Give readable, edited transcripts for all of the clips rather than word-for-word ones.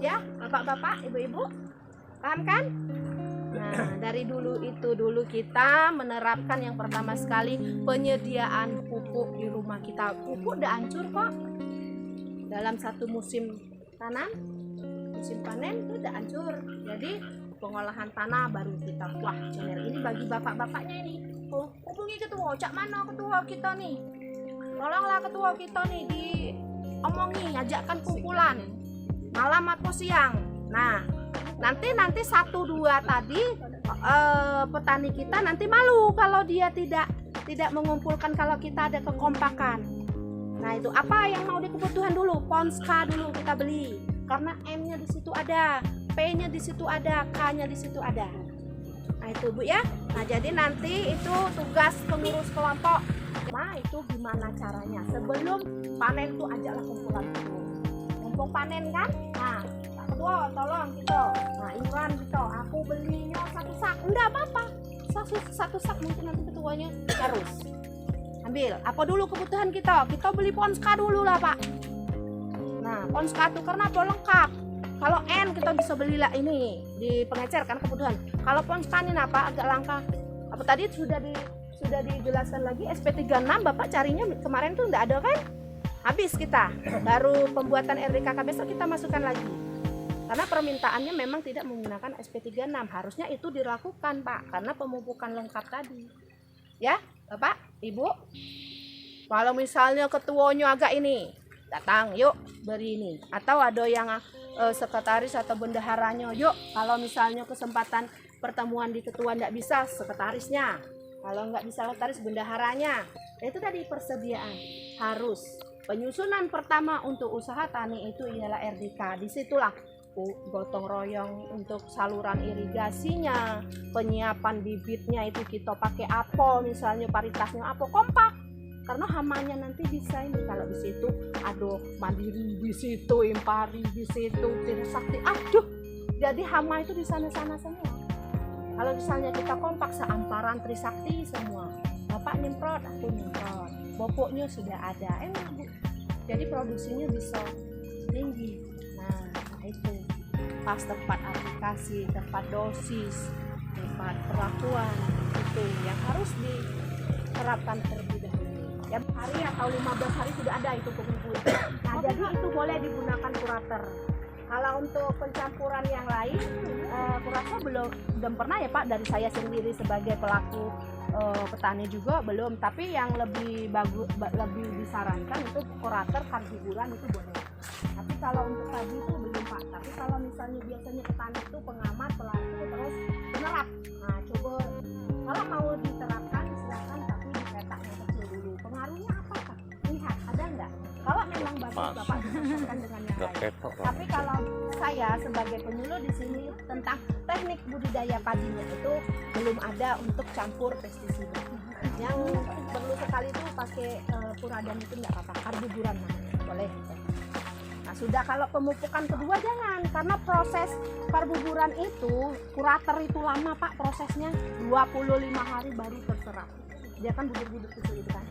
Ya, bapak-bapak, ibu-ibu, paham kan? Nah, dari dulu kita menerapkan yang pertama sekali penyediaan pupuk di rumah kita. Pupuk udah hancur kok. Dalam satu musim tanam, musim panen itu udah hancur. Jadi pengolahan tanah baru kita bener. Ini bagi bapak-bapaknya ini. Oh, hubungi ketua. Cak mana ketua kita nih? Tolonglah ketua kita nih diomongi, ajakkan kumpulan malam atau siang. Nah, nanti 1-2 tadi petani kita nanti malu kalau dia tidak mengumpulkan, kalau kita ada kekompakan. Nah, itu apa yang mau dikebutuhan dulu? Ponska dulu kita beli. Karena M-nya di situ ada, P-nya di situ ada, K-nya di situ ada. Nah, itu Bu ya. Nah, jadi nanti itu tugas pengurus kelompok. Nah, itu gimana caranya? Sebelum panen tuh ajaklah kumpulan dulu. Mumpung panen kan? Nah, Pak Ketua tolong gitu. Nah, Imran gitu. Aku belinya 1 sak. Enggak apa-apa. 1 sak mungkin nanti ketuanya harus ambil. Apa dulu kebutuhan kita? Kita beli ponska dulu lah, Pak. Nah, ponska itu karena apa? Lengkap. Kalau N kita bisa belilah ini di pengecer kan kebutuhan. Kalau ponska ini apa? Agak langka. Apa tadi sudah dijelaskan lagi SP36 Bapak carinya kemarin tuh enggak ada kan? Habis kita. Baru pembuatan RDKK besok kita masukkan lagi. Karena permintaannya memang tidak menggunakan SP36. Harusnya itu dilakukan, Pak, karena pemupukan lengkap tadi. Ya, Bapak, Ibu. Kalau misalnya ketuanya agak ini, datang, yuk beri ini. Atau ada yang sekretaris atau bendaharanya, yuk kalau misalnya kesempatan pertemuan di ketua enggak bisa, sekretarisnya. Kalau nggak bisa sekretaris, bendaharanya. Nah, itu tadi persediaan. Harus. Penyusunan pertama untuk usaha tani itu ialah RDK. Disitulah gotong royong untuk saluran irigasinya, penyiapan bibitnya itu kita pakai apa, misalnya paritasnya apa, kompak. Karena hamanya nanti bisa ini, kalau di situ aduh Mandiri di situ, Impari di situ, Trisakti, aduh. Jadi hama itu di sana-sana semua. Kalau misalnya kita kompak seamparan Trisakti semua, Bapak nyemprot, aku nyemprot, pupuknya sudah ada, enak Bu. Jadi produksinya bisa tinggi. Nah, itu pas tepat aplikasi, tepat dosis, tepat perlakuan, itu yang harus diterapkan terlebih dahulu. Ya, hari atau 15 hari sudah ada itu pengumpul. Nah, jadi itu boleh digunakan kurator. Kalau untuk pencampuran yang lain, kurator belum pernah ya Pak, dari saya sendiri sebagai pelaku petani juga belum. Tapi yang lebih bagus, lebih disarankan itu kurator karbohiburan itu boleh. Tapi kalau untuk tadi itu belum Pak. Tapi kalau misalnya biasanya petani itu pengamat, pelaku terus penerap. Nah, coba kalau mau diterapkan silakan, tapi dicetak yang kecil dulu. Pengaruhnya apa Pak? Lihat ada enggak? Kalau memang bagus Bapak disesuaikan dengan yang lain. Tapi kalau saya sebagai penyuluh di sini tentang teknik budidaya padinya itu belum ada untuk campur pestisida. Yang perlu sekali itu pakai puradan itu enggak apa-apa, karbohiburan boleh. Nah, sudah kalau pemupukan kedua jangan, karena proses karbohiburan itu kurator itu lama Pak, prosesnya 25 hari baru terserap. Dia kan bibit-bibit kecil itu kan.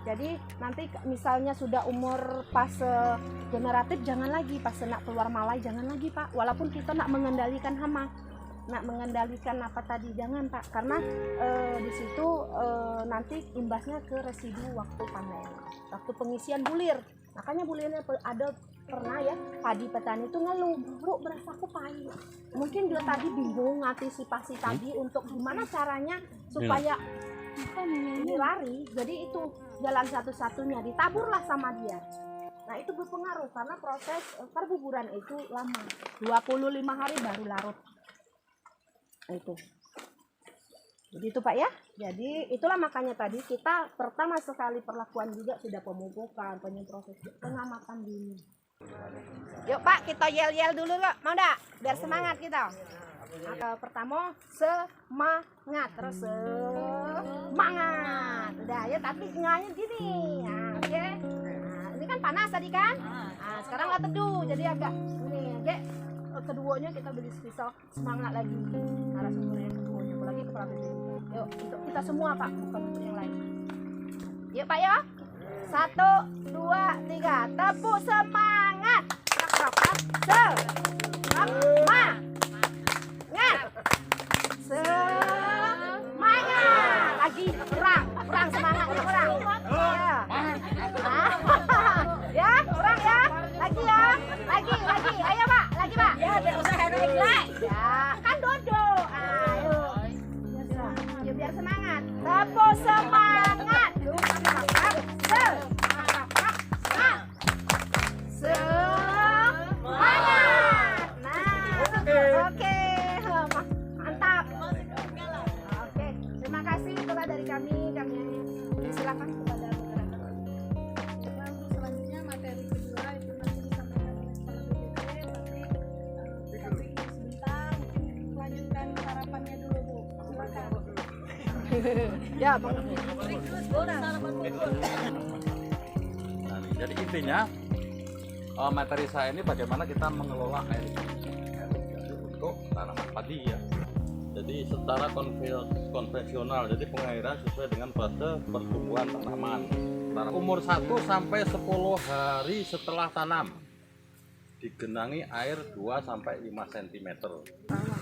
Jadi nanti misalnya sudah umur fase generatif jangan lagi, pas nak keluar malai jangan lagi Pak. Walaupun kita nak mengendalikan hama, nak mengendalikan apa tadi jangan Pak, karena di situ nanti imbasnya ke residu waktu panen, waktu pengisian bulir. Makanya bulirnya ada pernah ya padi petani itu ngeluh, Bu berasa aku pahit. Mungkin dia tadi bingung antisipasi tadi untuk gimana caranya supaya ini lari, jadi itu jalan satu-satunya, ditaburlah sama dia. Nah, itu berpengaruh karena proses karbohiburan itu lama, 25 hari baru larut. Nah, itu begitu Pak ya. Jadi itulah makanya tadi kita pertama sekali perlakuan juga sudah pemupukan, penyemprotan, pengamatan dulu. Yuk Pak, kita yel-yel dulu loh, mau enggak? Biar semangat kita. Pertama semangat, terus semangat. Udah ya, tapi nganya gini. Nah, oke. Nah, ini kan panas tadi kan? Nah, sekarang nggak teduh, jadi agak ini. Oke. Keduanya kita beli pisau, semangat lagi. Narasumbernya keduanya, apalagi kepala beli. Yuk, untuk kita semua Pak, bukan untuk yang lain. Yuk Pak ya. 1, 2, 3, tepuk semangat. Semangat. Lagi kurang semangat kurang. Ya, kurang ya. Lagi ya. Lagi. Ayo, Pak. Lagi, Pak. Ya, biar usaha naik lagi. Ya, kan dodo. Ayo. Ya, biar semangat. Tepuk semangat. Semangat. Nah, oke. Mantap. Oke, terima kasih itulah dari kami silakan kepada rekan-rekan. Selanjutnya materi kedua itu nanti disampaikan oleh kepala BPD, tapi sebentar mungkin lanjutkan harapannya dulu Bu. Silakan. Ya, Bang. Jadi intinya materi saya ini bagaimana kita mengelola air untuk tanaman padi ya. Jadi secara konvensional, jadi pengairan sesuai dengan fase pertumbuhan tanaman. Umur 1 sampai 10 hari setelah tanam digenangi air 2 sampai 5 cm.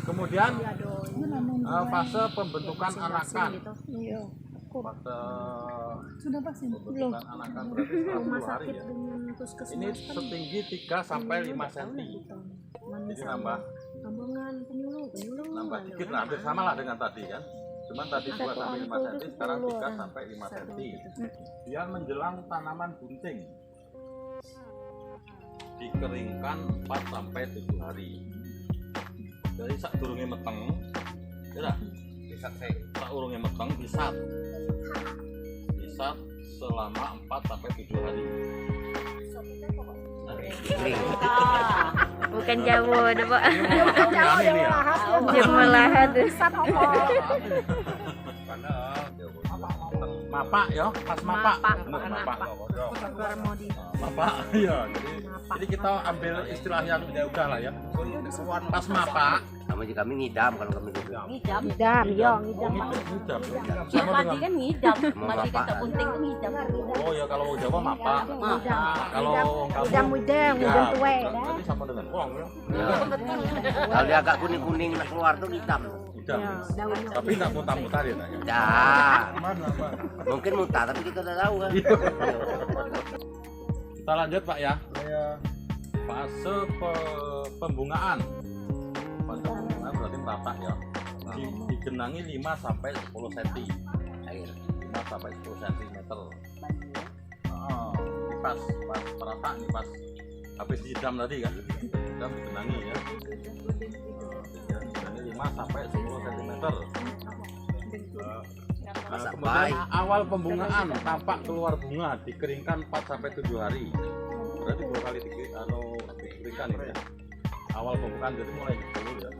Kemudian fase pembentukan anakan. Fase pembentukan anakan berarti setelah 10 hari ya. Ini setinggi 3 sampai 5 cm. Jadi nambah dikit lah, hampir sama lah dengan tadi kan. Cuman tadi 2 sampai 5 cm, sekarang 3 sampai 5 cm. Dia menjelang tanaman bunting. Dikeringkan 4 sampai 7 hari. Jadi sak durunge meteng, ya sak urunge meteng disat selama 4 sampai 7 hari. Bukan Jawa dah Pak. Jemulahan Disat apa? Mapak ya, pas mapak. Mapak. Mapak ya. Jadi kita ambil istilah yang udah lah ya. Pas mapak. Sama juga kami ngidam kalau kami gitu. Ngidam. Ngidam. Ngidam. Ya padi kan ngidam. Padi kan tak penting kan ngidam. Oh ya kalau Jawa mapak. Kalau Ngidam tuwe. Berarti sama dengan wong ya. Kalau dia agak kuning-kuning nak keluar tuh ngidam. Ngidam. Tapi enggak mutar-mutar ya nanya. Dah. Mungkin mutar tapi kita udah tahu kan. Kita lanjut Pak ya. Fase pembungaan. Fase pembungaan berarti merapat ya. Digenangi 5 sampai 10 cm. Air 5 sampai 10 cm. Pas merata nih pas habis didam tadi kan. Didam digenangi ya. Digenangi 5 sampai 10 cm. Kemudian awal pembungaan tampak keluar bunga dikeringkan 4 sampai 7 hari. Berarti 2 kali dikeringkan ya. Awal pembungaan jadi mulai dulu ya.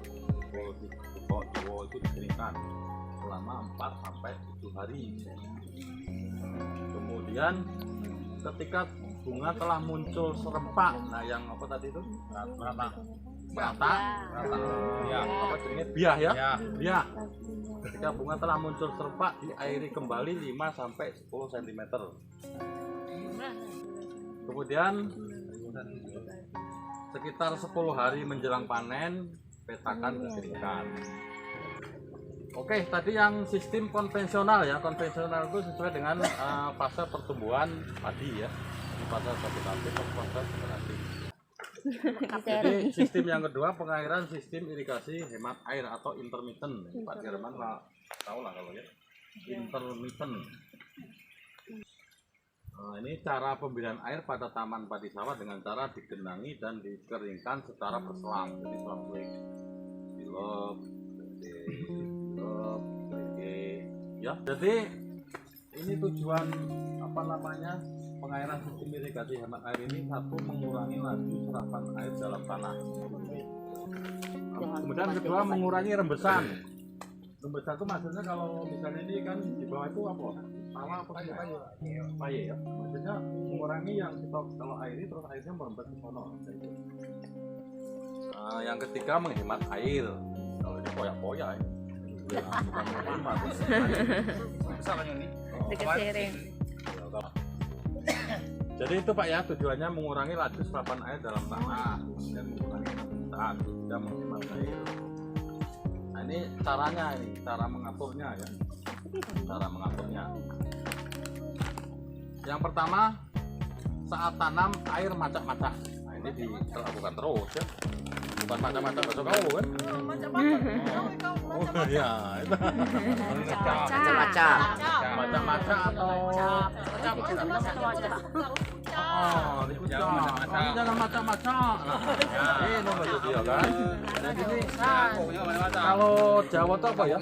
Dua itu dikeringkan selama 4 sampai 7 hari. Kemudian ketika bunga telah muncul serempak, nah yang apa tadi itu? Rata. Ya, apa jadinya biah ya? Biah. Ketika bunga telah muncul serempak, diairi kembali 5 sampai 10 cm. Kemudian sekitar 10 hari menjelang panen, petakan dikeringkan. Oke, tadi yang sistem konvensional ya. Konvensional itu sesuai dengan fase pertumbuhan padi ya. Di fase vegetatif atau fase regenerasi. Jadi sistem yang kedua pengairan sistem irigasi hemat air atau intermittent. Pak Jerman lah tahu lah kalau ya. Intermittent. Nah, ini cara pemberian air pada taman padi sawah dengan cara digenangi dan dikeringkan secara berselang. Jadi selang-seling. Ya, jadi ini tujuan apa namanya pengairan sistem irigasi hemat air ini satu mengurangi laju serapan air dalam tanah. Kemudian kedua mengurangi rembesan. Rembesan itu maksudnya kalau misalnya ini kan di bawah itu apa? Tawa apa paye ya. Maksudnya mengurangi yang kita kalau air terus airnya merembes ke sana. Yang ketiga menghemat air. Kalau ini poya-poya ya. Dekat sering. Jadi itu Pak ya, tujuannya mengurangi laju serapan air dalam tanah dan mengurangi kesulitan, tidak menghemat air. Nah ini caranya, ini cara mengaturnya ya, cara mengaturnya. Yang pertama, saat tanam air macak-macak. Nah ini dilakukan terus ya, bukan macak-macak besok kau kan? Oh iya, itu Macam-macam. macak-macak atau oh, ini jangan macam-macam. Ini nomor dia kan. Jadi ini kalau Jawa itu apa ya?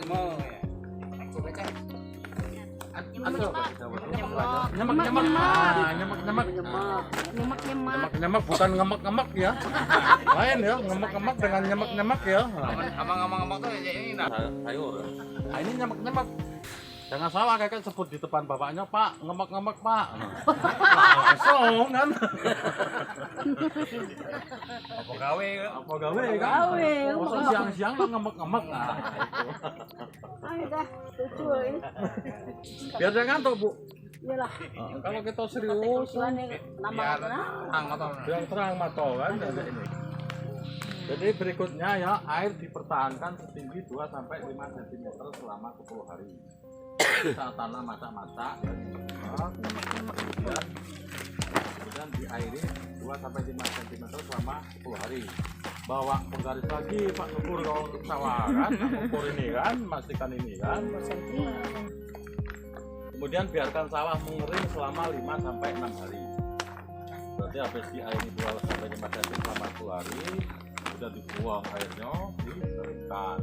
Nyemek bukan ngemek ya. Lain ya, ngemek dengan nyemek ya. Ngomong-ngomong tuh ya ini Sayur. Nah ini nyemek. Jangan salah kakek sebut di depan bapaknya, Pak, ngemek Pak. Langsung kan. apa gawe? Apa gawe kan? Masa siang-siang lah ngemek. Nah, itu. Biar jangan ngantuk, Bu. Iyalah. Kalau kita serius, biar terang mata kan ada ini. Jadi berikutnya ya, air dipertahankan setinggi 2 sampai 5 cm selama 10 hari. Saat tanah macak-macak kemudian diairi 2 sampai 5 cm selama 10 hari. Bawa penggaris lagi Pak ukur kalau untuk sawah kan, ukur ini kan, pastikan ini kan. Kemudian biarkan sawah mengering selama 5 sampai 6 hari. Berarti habis diairi 2 sampai 5 cm selama 10 hari, sudah dibuang airnya, dikeringkan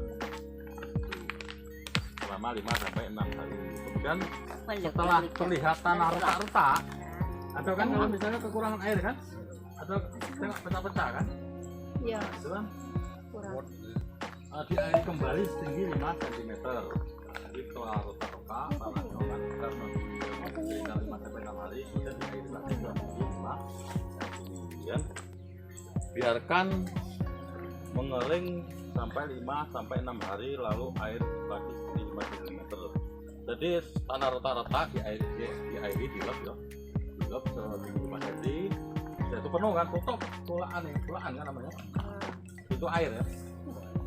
selama 5 sampai 6 hari. Kemudian setelah terlihat tanah retak-retak, ada kan kalau misalnya kekurangan air kan, ada tengok pecah-pecah kan, Iya. itu kan Kurang. diairi kembali setinggi 5 cm. Jadi setelah retak-retak tanahnya kan karena dikeringkan 5 sampai 6 hari, kemudian diairi lagi 5 cm. Kemudian biarkan mengering sampai 5 sampai 6 hari, lalu air lagi setinggi 5 cm. Jadi tanah retak-retak diairi dilap ya, dilap setinggi 5 cm. Itu penuh kan, tutup tulaan kan namanya. Itu air ya,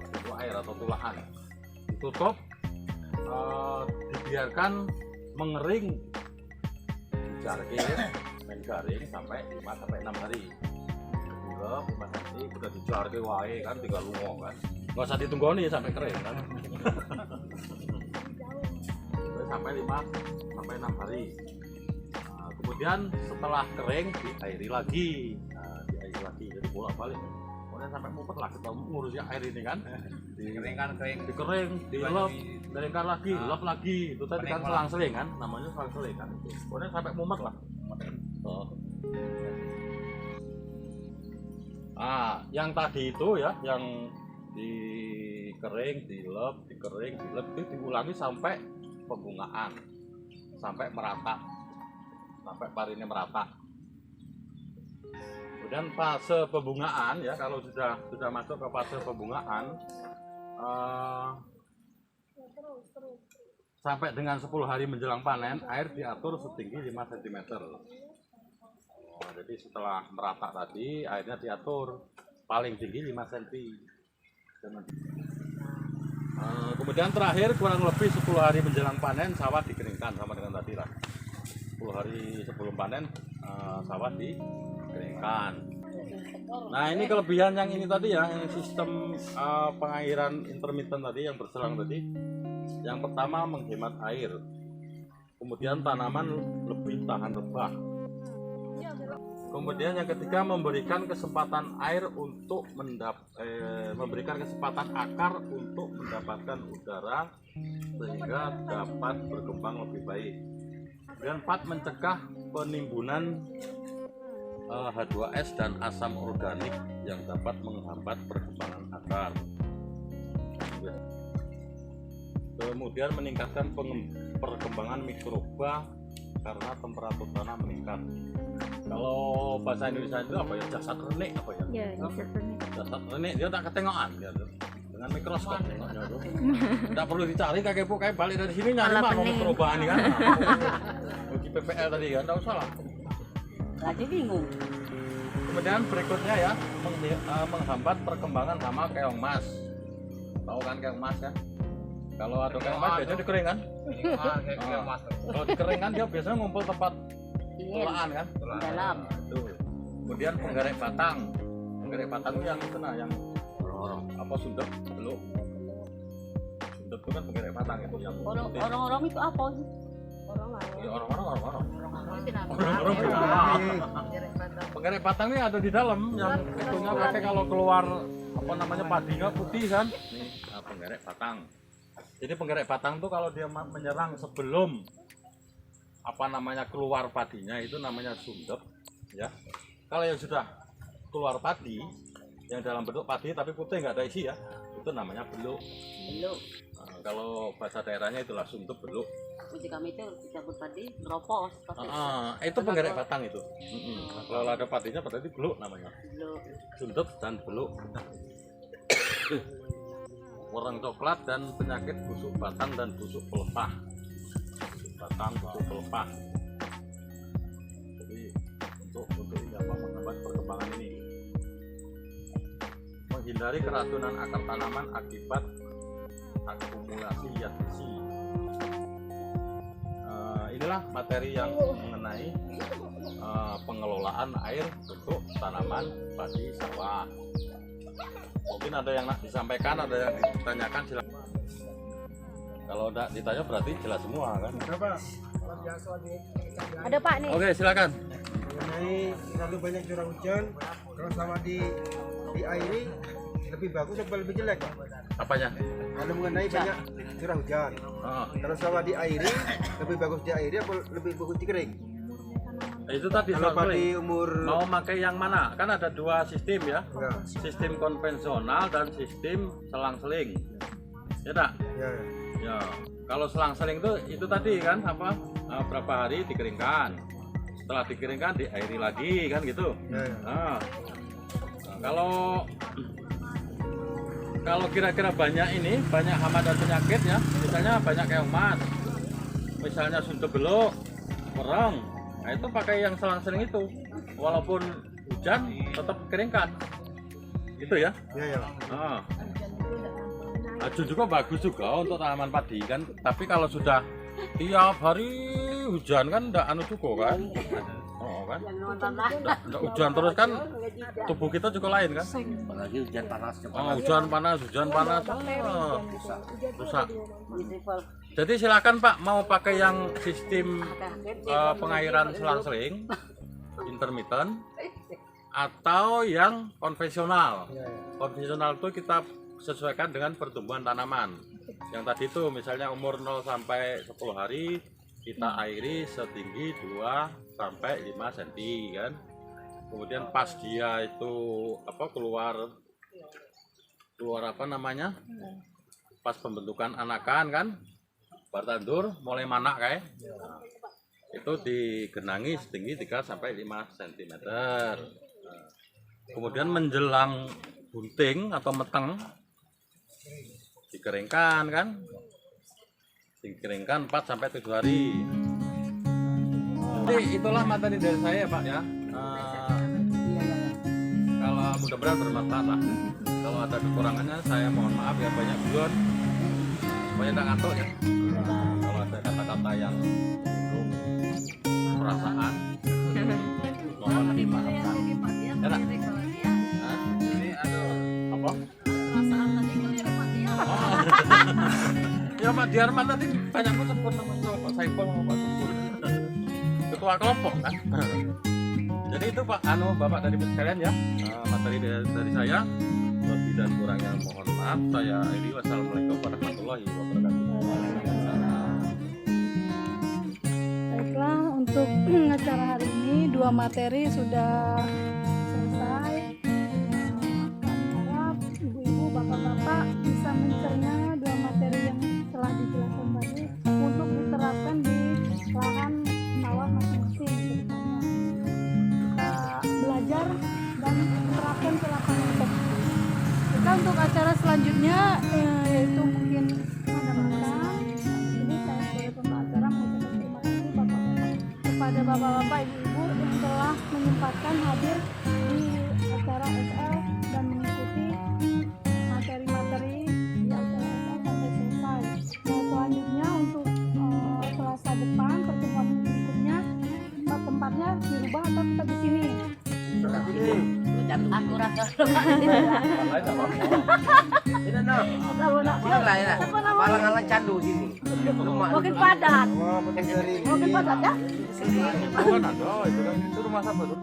itu air atau tulaan. Ditutup, dibiarkan mengering, main garing sampai 5 sampai 6 hari. Dilap 5 cm, udah dijarke wae kan, tinggal lungo kan. Nggak usah ditunggoni sampai kering kan. Sampai 5 sampai 6 hari. Nah, kemudian setelah kering diairi lagi. Diairi lagi jadi bolak-balik. Kemudian sampai mumpet lah kita ngurusin air ini kan. Dikeringkan, Dikering, dilap, keringkan lagi, lap lagi. Itu tadi kan selang-seling kan, namanya selang-seling kan itu. Kemudian sampai mumet lah. Yang tadi itu ya, yang dikering, dilap, itu diulangi sampai pembungaan, sampai merata, sampai parinya merata. Kemudian fase pembungaan ya, kalau sudah masuk ke fase pembungaan, sampai dengan 10 hari menjelang panen, air diatur setinggi 5 cm. Jadi setelah merata tadi, airnya diatur paling tinggi 5 cm. Kemudian terakhir kurang lebih 10 hari menjelang panen, sawah dikeringkan sama dengan tadi lah. 10 hari sebelum panen, sawah dikeringkan. Nah ini kelebihan yang ini tadi ya, yang sistem pengairan intermittent tadi yang berselang tadi. Yang pertama menghemat air, kemudian tanaman lebih tahan rebah. Kemudian yang ketiga memberikan kesempatan air untuk memberikan kesempatan akar untuk mendapatkan udara sehingga dapat berkembang lebih baik. Kemudian 4 mencegah penimbunan H2S dan asam organik yang dapat menghambat perkembangan akar. Kemudian meningkatkan perkembangan mikroba karena temperatur tanah meningkat. Kalau bahasa Indonesia itu apa ya, jasad renik apa ya? Iya, Jasad renik dia tak ketengokan gitu. Dengan mikroskop tengoknya tuh. Tidak perlu dicari kayak balik dari sini nyari mana mikroba ini kan. Uji PPL tadi kan, enggak usah lah. Jadi bingung. Kemudian berikutnya ya, menghambat perkembangan hama keong mas. Tahu kan keong mas kan? Kalau ada keong mas biasanya dikering kan? Kalau dikering kan dia biasanya ngumpul tempat Ingin olahan kan? dalam. Tuh. Kemudian penggerek batang. Penggerek batang itu yang itu nah, yang apa sundep belum. Sundep itu kan penggerek batang itu yang putih. Orang-orang itu apa? Ya, orang-orang. Penggerek batang. Penggerek batang ini ada di dalam yang itunya pakai kalau keluar apa namanya padinya putih kan? Nih, nah, penggerek batang. Jadi penggerek batang tuh kalau dia menyerang sebelum apa namanya keluar padinya itu namanya sundep ya. Kalau yang sudah keluar padi yang dalam bentuk padi tapi putih nggak ada isi ya, itu namanya beluk. Belum. Nah, kalau bahasa daerahnya itulah sundep beluk. Uji kami itu dicabut tadi, meropos. Itu penggerek batang itu. Kalau ada padinya berarti beluk namanya. Belum. Sundep dan beluk. Warna coklat dan penyakit busuk batang dan busuk pelepah. Busuk batang, busuk pelepah. Jadi untuk ini apa menghambat perkembangan ini. Menghindari keracunan akar tanaman akibat akumulasi zat besi. Inilah materi yang mengenai pengelolaan air untuk tanaman padi sawah. Mungkin ada yang disampaikan, ada yang ditanyakan, silakan. Kalau udah ditanya berarti jelas semua kan? Ada Pak nih. Oke, silakan. Mengenai terlalu banyak curah hujan, kalau sama diairi lebih bagus apa lebih jelek? Apanya? Kalau mengenai banyak curah hujan, kalau sama diairi lebih bagus diairi apa lebih bagus dikering? Itu tadi Kalau soal padi kering. umur Mau pakai yang mana? Kan ada dua sistem ya. ya, Sistem konvensional dan sistem selang-seling. Ya tak? ya, Ya. Kalau selang-seling itu tadi kan apa? Berapa hari dikeringkan. Setelah dikeringkan diairi lagi kan gitu. ya, ya. Nah, kalau kira-kira banyak hama dan penyakit ya, misalnya banyak keong mas, misalnya sundep beluk, mereng, nah itu pakai yang selang-seling itu, walaupun hujan tetap keringkan, gitu ya. Ya, ya. Nah, Ajun juga bagus juga untuk tanaman padi kan, tapi kalau sudah tiap hari hujan kan enggak cukup kan. Oh kan, enggak hujan terus kan tubuh kita juga lain kan. Apalagi hujan panas cepat. Hujan panas, rusak. Jadi silakan Pak, mau pakai yang sistem pengairan selang-seling, intermittent, atau yang konvensional. Konvensional itu kita sesuaikan dengan pertumbuhan tanaman. Yang tadi itu misalnya umur 0 sampai 10 hari kita airi setinggi 2 sampai 5 cm kan. Kemudian pas dia itu keluar apa namanya? Pas pembentukan anakan kan, bertandur mulai manak kayak. Itu digenangi setinggi 3 sampai 5 cm. Kemudian menjelang bunting atau meteng dikeringkan kan, 4 sampai 7 hari. Jadi itulah materi dari saya Pak ya. Kalau mudah-mudahan bermanfaat lah. Kalau ada kekurangannya saya mohon maaf ya, banyak duluan supaya tidak ngantuk ya. Kalau ada kata-kata yang menyinggung perasaan mohon dimaafkan. Ya nak? Ini apa? Ya Pak Diarman nanti banyak sebut nama Pak Saiful sama Pak Subur, ketua kelompok kan. Jadi itu Pak Bapak dari sekalian ya, materi dari saya. Lebih dan kurangnya mohon maaf. Saya Edi, wassalamualaikum warahmatullahi wabarakatuh. Baiklah, untuk acara hari ini 2 materi sudah selesai. Kami harap ibu-ibu, bapak-bapak bisa mencerna 2 materi yang telah dijelaskan tadi untuk diterapkan di lahan sawah masing-masing ke depannya. Kita belajar dan terapkan ke lapangan. Kita untuk acara selanjutnya yaitu mungkin mata-mata. Jadi saya sebagai pembawa acara mengucapkan terima kasih bapak-bapak kepada bapak-bapak, ibu-ibu yang telah menyempatkan hadir di acara SL dan mengikuti materi-materi di acara SL sampai selesai. Nah, selanjutnya untuk Selasa depan pertemuan berikutnya tempatnya dirubah atau tetap di sini? Aku rasa Ini no. Sini lah ya. Palangan candu sini. mungkin padat. Wah, penting dari Mungkin padat ya? Bukan ada itu kan itu rumah siapa tuh?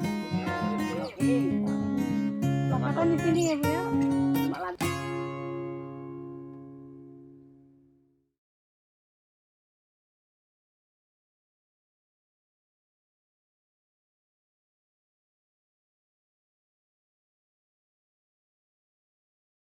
Katakan di sini ya Bu ya.